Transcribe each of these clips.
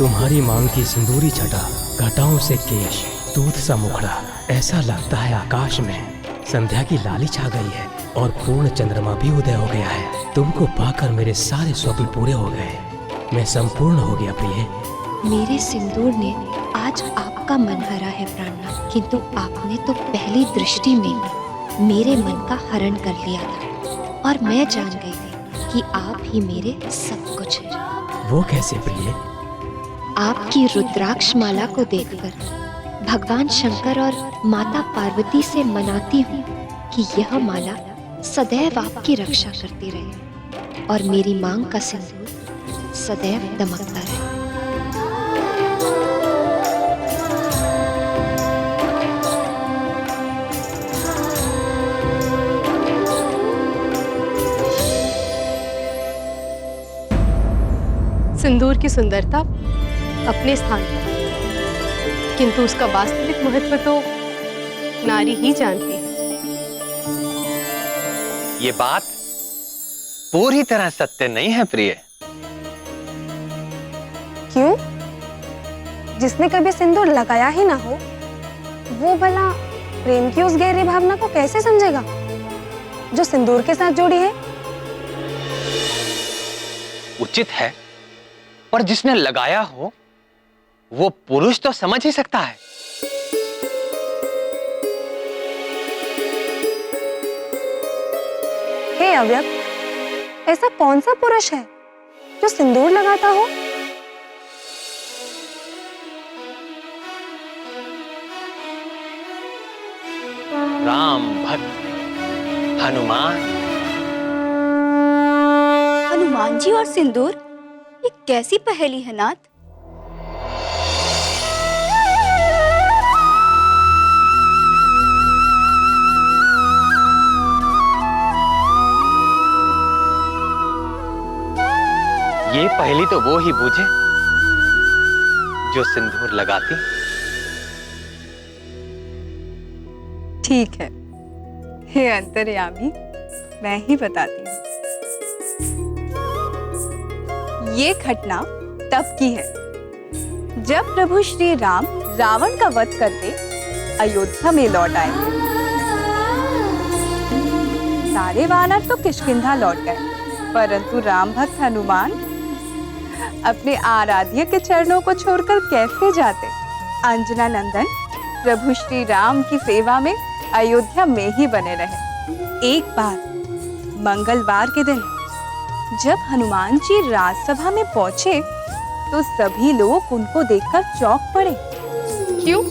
तुम्हारी मांग की सिंदूरी छटा, घटाओं से केश, दूध सा मुखड़ा, ऐसा लगता है आकाश में संध्या की लाली छा गई है और पूर्ण चंद्रमा भी उदय हो गया है। तुमको पाकर मेरे सारे स्वप्न पूरे हो गए, मैं संपूर्ण हो गया प्रिय। मेरे सिंदूर ने आज आपका मन हरा है प्राणनाथ, किंतु आपने तो पहली दृष्टि में मेरे मन का हरण कर लिया था और मैं जान गई थी कि आप ही मेरे सब कुछ हैं। वो कैसे प्रिय? आपकी रुद्राक्ष माला को देखकर भगवान शंकर और माता पार्वती से मनाती हूँ कि यह माला सदैव आपकी रक्षा करती रहे और मेरी मांग का सिंदूर सदैव दमकता रहे। सिंदूर की सुंदरता अपने स्थान पर, किंतु उसका वास्तविक महत्व तो नारी ही जानती है। ये बात पूरी तरह सत्य नहीं है प्रिय। क्यों? जिसने कभी सिंदूर लगाया ही ना हो, वो भला प्रेम की उस गहरी भावना को कैसे समझेगा जो सिंदूर के साथ जुड़ी है? उचित है, पर जिसने लगाया हो वो पुरुष तो समझ ही सकता है। हे अव्यक्त, ऐसा कौन सा पुरुष है जो सिंदूर लगाता हो? राम भक्त हनुमान। हनुमान जी और सिंदूर, ये कैसी पहेली है नाथ? ये पहेली तो वो ही बूझे जो सिंदूर लगाती। ठीक है, हे अंतर्यामी, मैं ही बताती हूँ। ये घटना तब की है जब प्रभु श्री राम रावण का वध करके अयोध्या में लौट आए थे। सारे वानर तो किष्किंधा लौट गए, परंतु राम भक्त हनुमान अपने आराध्य के चरणों को छोड़कर कैसे जाते। अंजना नंदन प्रभु श्री राम की सेवा में अयोध्या में ही बने रहे। एक बार मंगलवार के दिन जब हनुमान जी राजसभा में पहुंचे तो सभी लोग उनको देखकर चौंक पड़े। क्यों?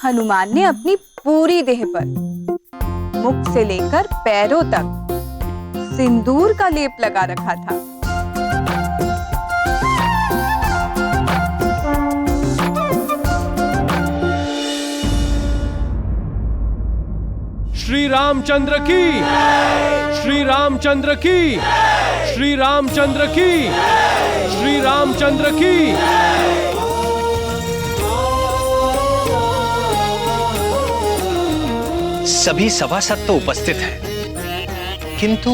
हनुमान ने अपनी पूरी देह पर मुख से लेकर पैरों तक सिंदूर का लेप लगा रखा था। श्री रामचंद्र की, श्री रामचंद्र की, श्री रामचंद्र की, श्री रामचंद्र की। सभी सभासद तो उपस्थित हैं, किंतु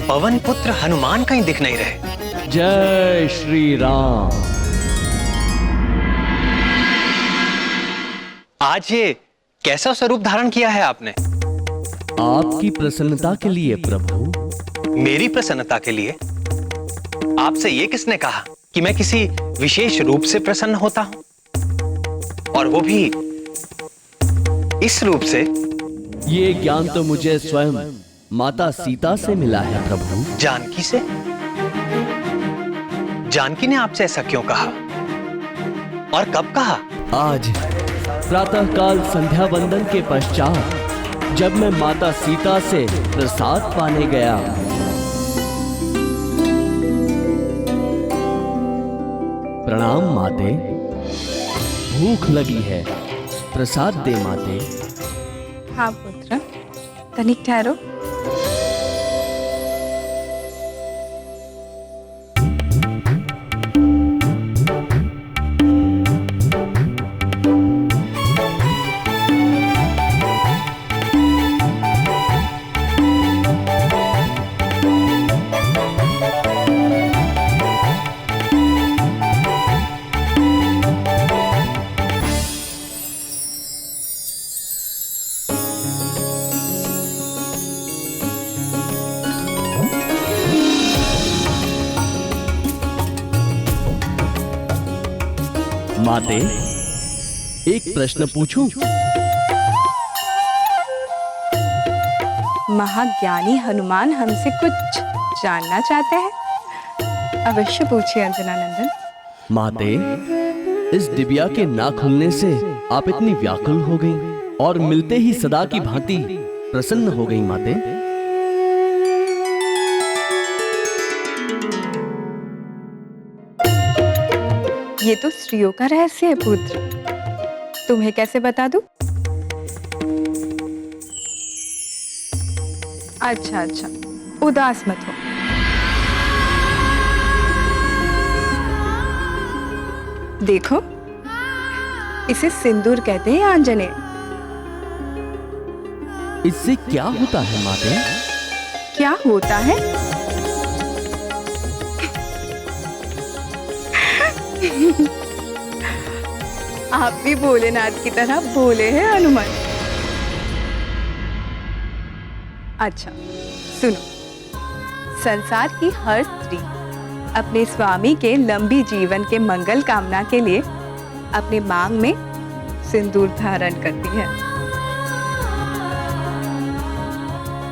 पवन पुत्र हनुमान कहीं दिख नहीं रहे। जय श्री राम। आज ये कैसा स्वरूप धारण किया है आपने? आपकी प्रसन्नता के लिए प्रभु। मेरी प्रसन्नता के लिए? आपसे ये किसने कहा कि मैं किसी विशेष रूप से प्रसन्न होता हूं, और वो भी इस रूप से? ये ज्ञान तो मुझे स्वयं माता सीता से मिला है प्रभु। जानकी से? जानकी ने आपसे ऐसा क्यों कहा और कब कहा? आज प्रातःकाल संध्या वंदन के पश्चात जब मैं माता सीता से प्रसाद पाने गया। प्रणाम माते, भूख लगी है, प्रसाद दे माते। हाँ पुत्र, तनिक ठहरो। माते, एक प्रश्न पूछूं? महाज्ञानी हनुमान हमसे कुछ जानना चाहते हैं। अवश्य पूछिए अंजना नंदन। माते, इस दिव्या के ना खुलने से आप इतनी व्याकुल हो गईं और मिलते ही सदा की भांति प्रसन्न हो गईं माते। ये तो स्त्रियों का रहस्य है पुत्र, तुम्हें कैसे बता दूं? अच्छा, उदास मत हो। देखो, इसे सिंदूर कहते हैं आंजनेय। इससे क्या होता है माते? क्या होता है? आप भी भोलेनाथ की तरह भोले हैं हनुमान। अच्छा सुनो, संसार की हर स्त्री अपने स्वामी के लंबी जीवन के मंगल कामना के लिए अपने मांग में सिंदूर धारण करती है,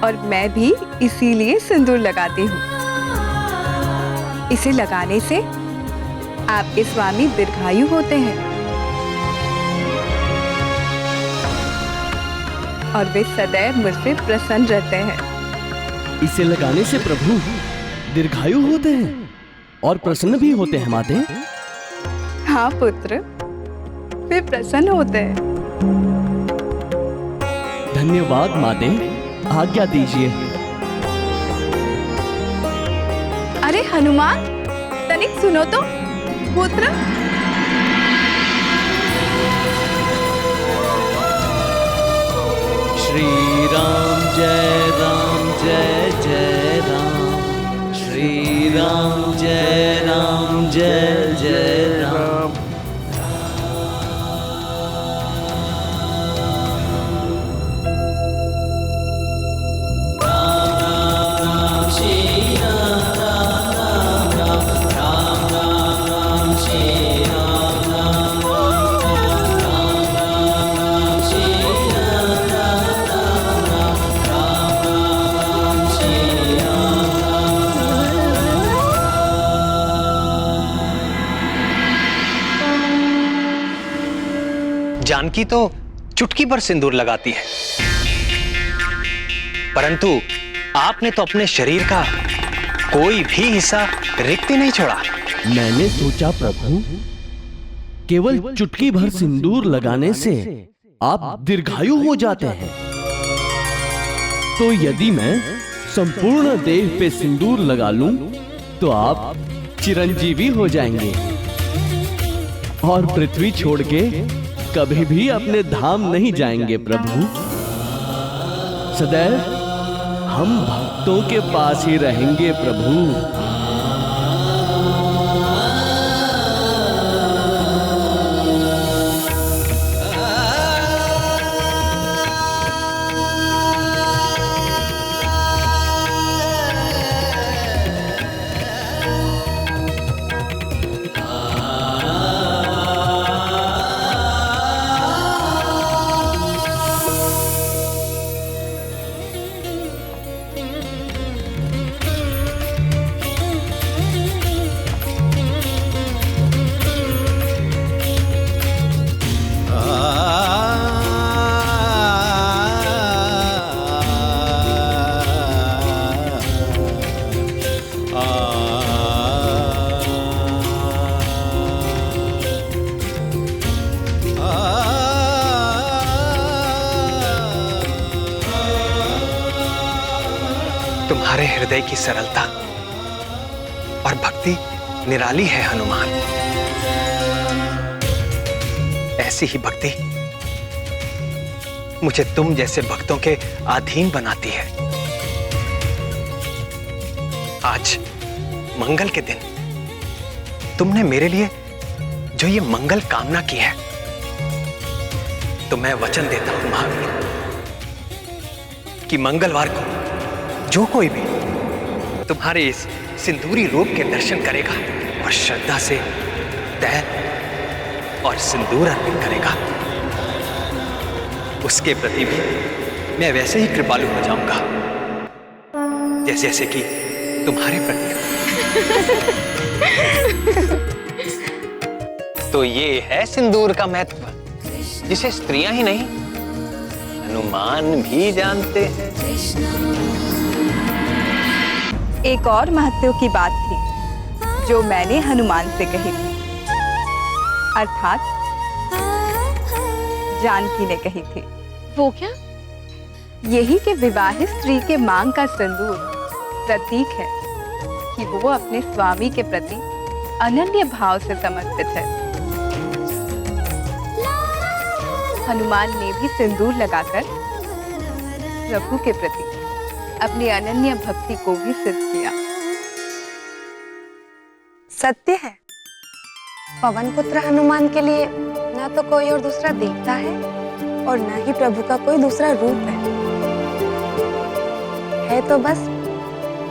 और मैं भी इसीलिए सिंदूर लगाती हूँ। इसे लगाने से आपके स्वामी दीर्घायु होते हैं और वे सदैव मुझसे प्रसन्न रहते हैं। इसे लगाने से प्रभु दीर्घायु होते हैं और प्रसन्न भी होते हैं माते? हाँ पुत्र, वे प्रसन्न होते हैं। धन्यवाद माते, आज्ञा दीजिए। अरे हनुमान, तनिक सुनो तो पुत्र। श्री राम जय राम जय जय राम, श्री राम जय जय राम। जानकी तो चुटकी पर सिंदूर लगाती है, परंतु आपने तो अपने शरीर का कोई भी हिस्सा रिक्त नहीं छोड़ा। मैंने सोचा प्रभु, केवल चुटकी भर सिंदूर लगाने से आप दीर्घायु हो जाते हैं, तो यदि मैं संपूर्ण देह पे सिंदूर लगा लूं तो आप चिरंजीवी हो जाएंगे और पृथ्वी छोड़ के कभी भी अपने धाम नहीं जाएंगे प्रभु। सदैव हम भक्तों के पास ही रहेंगे प्रभु। तुम्हारे हृदय की सरलता और भक्ति निराली है हनुमान। ऐसी ही भक्ति मुझे तुम जैसे भक्तों के अधीन बनाती है। आज मंगल के दिन तुमने मेरे लिए जो ये मंगल कामना की है, तो मैं वचन देता हूं महावीर कि मंगलवार को जो कोई भी तुम्हारे इस सिंदूरी रूप के दर्शन करेगा और श्रद्धा से तैल और सिंदूर अर्पित करेगा, उसके प्रति भी मैं वैसे ही कृपालु हो जाऊंगा जैसे जैसे कि तुम्हारे प्रति। तो ये है सिंदूर का महत्व, जिसे स्त्रियां ही नहीं हनुमान भी जानते हैं। एक और महत्व की बात थी जो मैंने हनुमान से कही थी, अर्थात जानकी ने कही थी। वो क्या? यही कि विवाहित स्त्री के मांग का सिंदूर प्रतीक है कि वो अपने स्वामी के प्रति अनन्य भाव से समर्पित है। हनुमान ने भी सिंदूर लगाकर प्रभु के प्रति अपनी अनन्य भक्ति को भी सिद्ध किया। सत्य है, पवन पुत्र हनुमान के लिए ना तो कोई और दूसरा देवता है और ना ही प्रभु का कोई दूसरा रूप है तो बस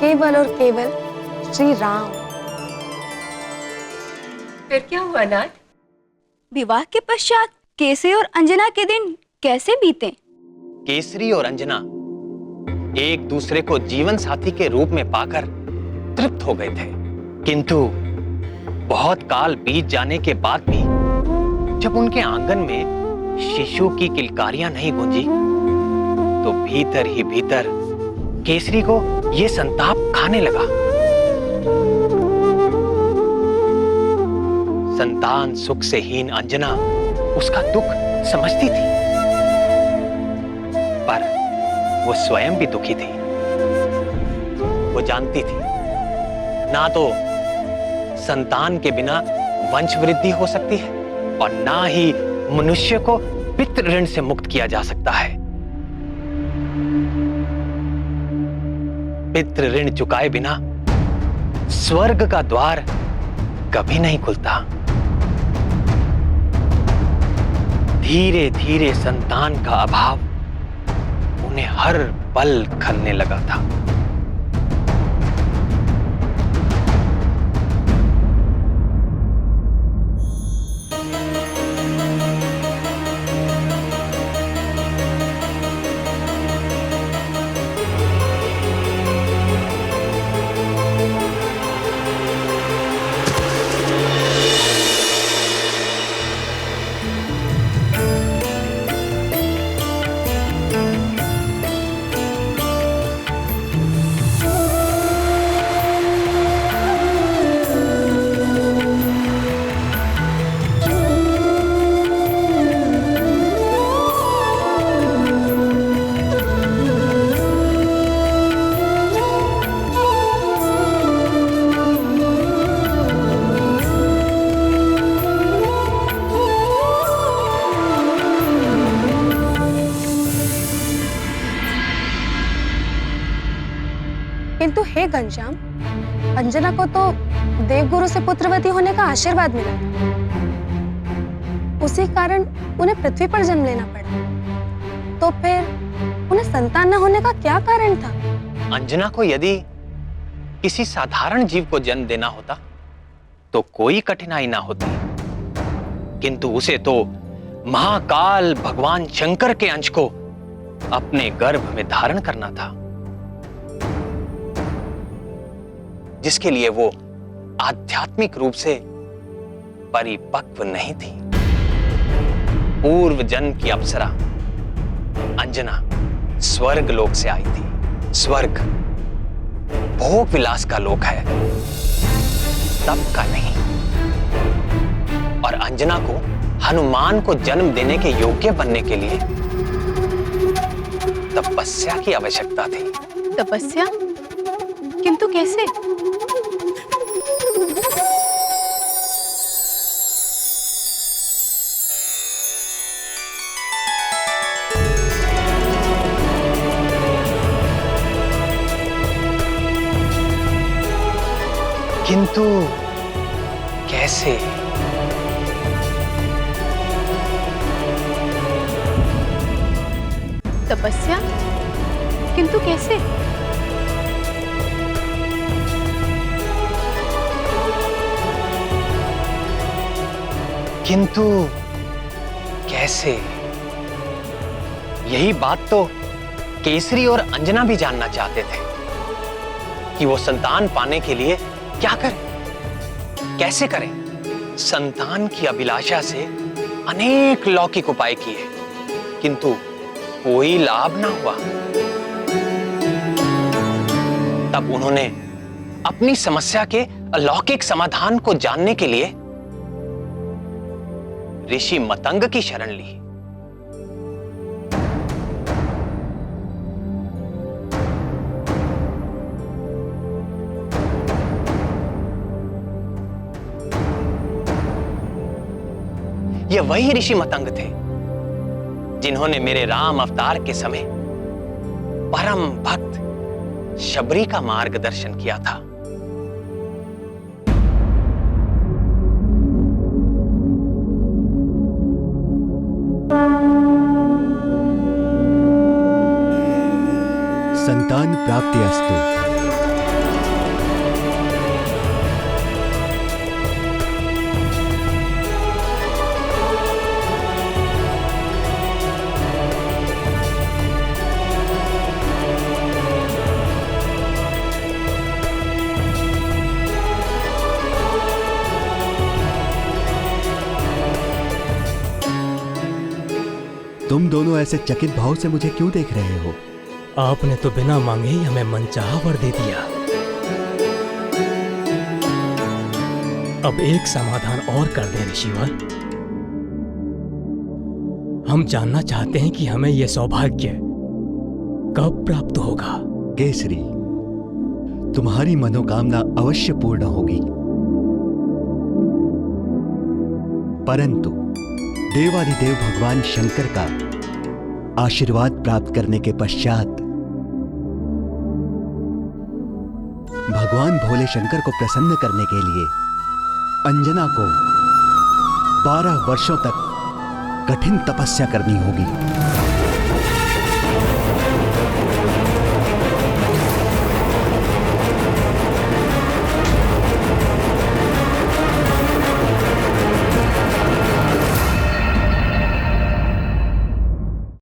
केवल और केवल श्री राम। फिर क्या हुआ नाथ? विवाह के पश्चात केसरी और अंजना के दिन कैसे बीते? केसरी और अंजना एक दूसरे को जीवन साथी के रूप में पाकर तृप्त हो गए थे, किंतु बहुत काल बीत जाने के बाद भी जब उनके आंगन में शिशु की किलकारियां नहीं गूंजी, तो भीतर ही भीतर केसरी को यह संताप खाने लगा। संतान सुख से हीन अंजना उसका दुख समझती थी, पर वो स्वयं भी दुखी थी। वो जानती थी ना तो संतान के बिना वंश वृद्धि हो सकती है और ना ही मनुष्य को पितृ ऋण से मुक्त किया जा सकता है। पितृ ऋण चुकाए बिना स्वर्ग का द्वार कभी नहीं खुलता। धीरे धीरे संतान का अभाव उन्हें हर पल खलने लगा था। किंतु हे घनश्याम, अंजना को तो देवगुरु से पुत्रवती होने का आशीर्वाद मिला था, उसी कारण उन्हें पृथ्वी पर जन्म लेना पड़ा। तो फिर उन्हें संतान न होने का क्या कारण था? अंजना को यदि किसी साधारण जीव को जन्म देना होता तो कोई कठिनाई ना होती, किंतु उसे तो महाकाल भगवान शंकर के अंश को अपने गर्भ में धारण करना था, जिसके लिए वो आध्यात्मिक रूप से परिपक्व नहीं थी। पूर्व जन्म की अप्सरा अंजना स्वर्ग लोक से आई थी। स्वर्ग भोग विलास का लोक है, तप का नहीं। और अंजना को हनुमान को जन्म देने के योग्य बनने के लिए तपस्या की आवश्यकता थी। तपस्या? किंतु कैसे? किंतु कैसे? तपस्या? किंतु कैसे? किंतु कैसे? यही बात तो केसरी और अंजना भी जानना चाहते थे कि वो संतान पाने के लिए क्या करें, कैसे करें। संतान की अभिलाषा से अनेक लौकिक उपाय किए, किंतु कोई लाभ ना हुआ। तब उन्होंने अपनी समस्या के अलौकिक समाधान को जानने के लिए ऋषि मतंग की शरण ली। ये वही ऋषि मतंग थे जिन्होंने मेरे राम अवतार के समय परम भक्त शबरी का मार्गदर्शन किया था। संतान प्राप्ति अस्तु। तुम दोनों ऐसे चकित भाव से मुझे क्यों देख रहे हो? आपने तो बिना मांगे ही हमें मनचाहा वर दे दिया। अब एक समाधान और कर दें ऋषिवर। हम जानना चाहते हैं कि हमें यह सौभाग्य कब प्राप्त होगा। केसरी, तुम्हारी मनोकामना अवश्य पूर्ण होगी, परंतु देवादिदेव भगवान शंकर का आशीर्वाद प्राप्त करने के पश्चात भगवान भोले शंकर को प्रसन्न करने के लिए अंजना को 12 वर्षों तक कठिन तपस्या करनी होगी।